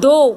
2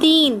3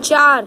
4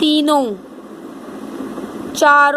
3, 4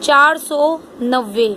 490।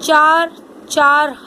4-4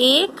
1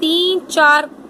3-4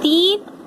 3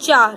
4।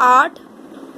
8,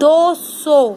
200।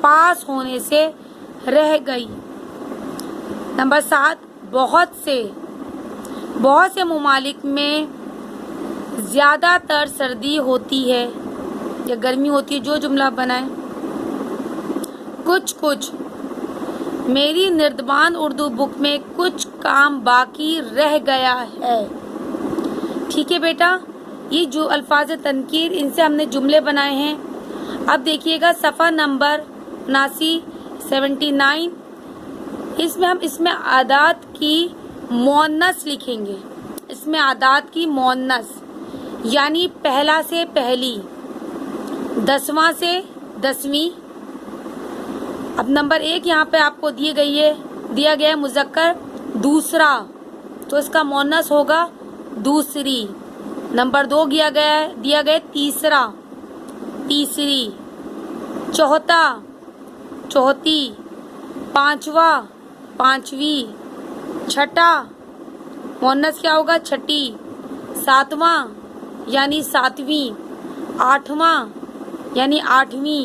پاس ہونے سے رہ گئی۔ نمبر 7، بہت سے ممالک میں زیادہ تر سردی ہوتی ہے یا گرمی ہوتی ہے۔ جو جملہ بنائیں۔ کچھ میری نردبان اردو بک میں کچھ کام باقی رہ گیا ہے۔ ٹھیک ہے بیٹا، یہ جو الفاظ تنکیر ان سے ہم نے جملے بنائے ہیں۔ اب دیکھیے گا صفحہ نمبر 79 اس میں عادات کی مؤنث لکھیں گے۔ اس میں عادات کی مؤنث یعنی پہلا سے پہلی، 10واں سے 10ویں۔ اب نمبر 1 یہاں پہ آپ کو دیا گیا ہے مذکر دوسرا، تو اس کا مؤنث ہوگا دوسری۔ نمبر 2 دیا گیا تیسرا، تیسری۔ چوتھا، چوتھی۔ پانچواں، پانچویں۔ چھٹا مؤنث کیا ہوگا؟ چھٹی۔ ساتواں یعنی ساتویں۔ آٹھواں یعنی آٹھویں۔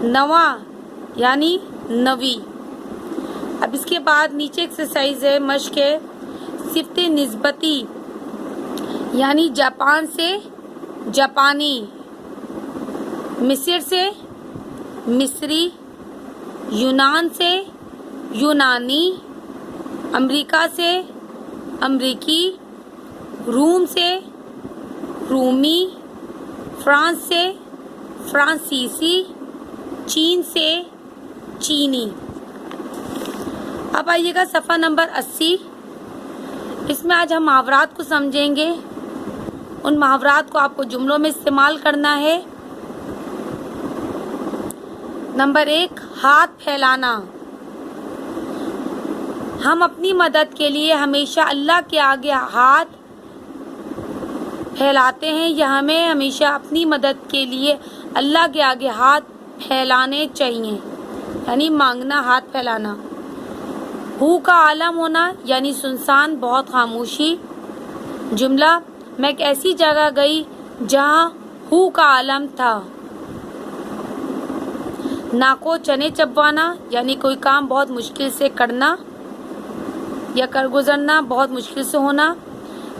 نواں یعنی نویں۔ اب اس کے بعد نیچے ایکسرسائز ہے، مشق ہے صفت نسبتی یعنی جاپان سے جاپانی، مصر سے مصری، یونان سے یونانی، امریکہ سے امریکی، روم سے رومی، فرانس سے فرانسیسی، چین سے چینی۔ اب آئیے گا صفحہ نمبر 80۔ اس میں آج ہم محاورات کو سمجھیں گے۔ ان محاورات کو آپ کو جملوں میں استعمال کرنا ہے۔ نمبر 1، ہاتھ پھیلانا۔ ہم اپنی مدد کے لیے ہمیشہ اللہ کے آگے ہاتھ پھیلاتے ہیں، یا ہمیں ہمیشہ اپنی مدد کے لیے اللہ کے آگے ہاتھ پھیلانے چاہیے، یعنی مانگنا، ہاتھ پھیلانا۔ ہو کا عالم ہونا یعنی سنسان، بہت خاموشی۔ جملہ، میں ایک ایسی جگہ گئی جہاں ہو کا عالم تھا۔ ناکو چنے چبوانا یعنی کوئی کام بہت مشکل سے کرنا یا کر گزرنا، بہت مشکل سے ہونا۔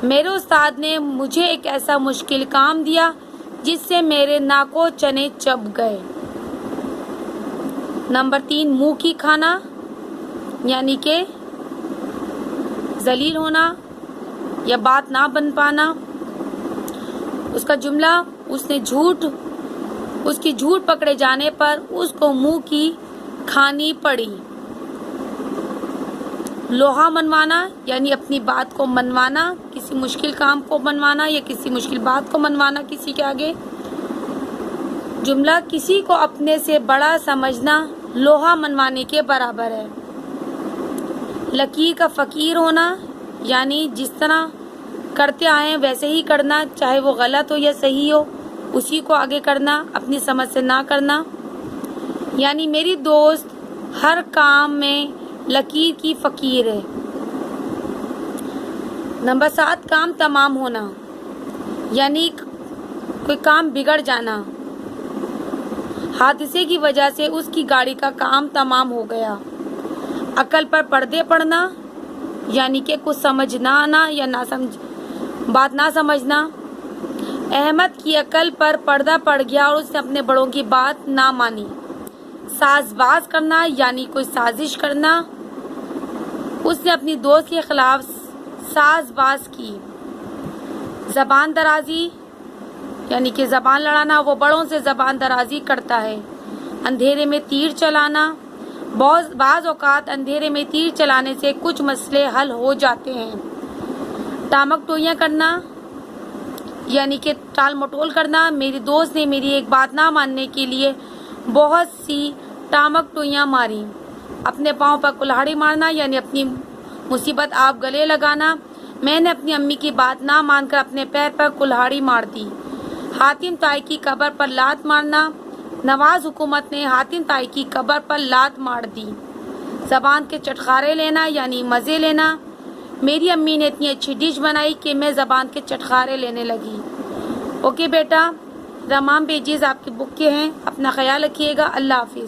میرے استاد نے مجھے ایک ایسا مشکل کام دیا جس سے میرے ناکو چنے چب گئے۔ نمبر 3، منہ کی کھانا یعنی کہ ذلیل ہونا یا بات نہ بن پانا۔ اس کا جملہ، اس کی جھوٹ پکڑے جانے پر اس کو منہ کی کھانی پڑی۔ لوہا منوانا یعنی اپنی بات کو منوانا، کسی مشکل کام کو منوانا یا کسی مشکل بات کو منوانا کسی کے آگے۔ جملہ، کسی کو اپنے سے بڑا سمجھنا لوہا منوانے کے برابر ہے۔ لکیر کا فقیر ہونا یعنی جس طرح کرتے آئے ویسے ہی کرنا، چاہے وہ غلط ہو یا صحیح ہو، اسی کو آگے کرنا، اپنی سمجھ سے نہ کرنا۔ یعنی میری دوست ہر کام میں لکیر کی فقیر ہے۔ نمبر 7، کام تمام ہونا یعنی کوئی کام بگڑ جانا، حادثے کی وجہ سے اس کی گاڑی کا کام تمام ہو گیا۔ عقل پر پردے پڑنا یعنی کہ کچھ سمجھ نہ آنا یا بات نہ سمجھنا۔ احمد کی عقل پر پردہ پڑ گیا اور اس نے اپنے بڑوں کی بات نہ مانی۔ ساز باز کرنا یعنی کوئی سازش کرنا، اس نے اپنی دوست کے خلاف ساز باز کی۔ زبان درازی یعنی کہ زبان لڑانا، وہ بڑوں سے زبان درازی کرتا ہے۔ اندھیرے میں تیر چلانا، بعض اوقات اندھیرے میں تیر چلانے سے کچھ مسئلے حل ہو جاتے ہیں۔ ٹامک ٹوئیاں کرنا یعنی کہ ٹال مٹول کرنا، میری دوست نے میری ایک بات نہ ماننے کے لیے بہت سی ٹامک ٹوئیاں ماری۔ اپنے پاؤں پر کلہاڑی مارنا یعنی اپنی مصیبت آپ گلے لگانا، میں نے اپنی امی کی بات نہ مان کر اپنے پیر پر کلہاڑی مار دی۔ حاتم طائی کی قبر پر لات مارنا، نواز حکومت نے حاتم طائی کی قبر پر لات مار دی۔ زبان کے چٹخارے لینا یعنی مزے لینا، میری امی نے اتنی اچھی ڈش بنائی کہ میں زبان کے چٹخارے لینے لگی۔ اوکے بیٹا، تمام پیجز آپ کی بک کے ہیں، اپنا خیال رکھیے گا۔ اللہ حافظ۔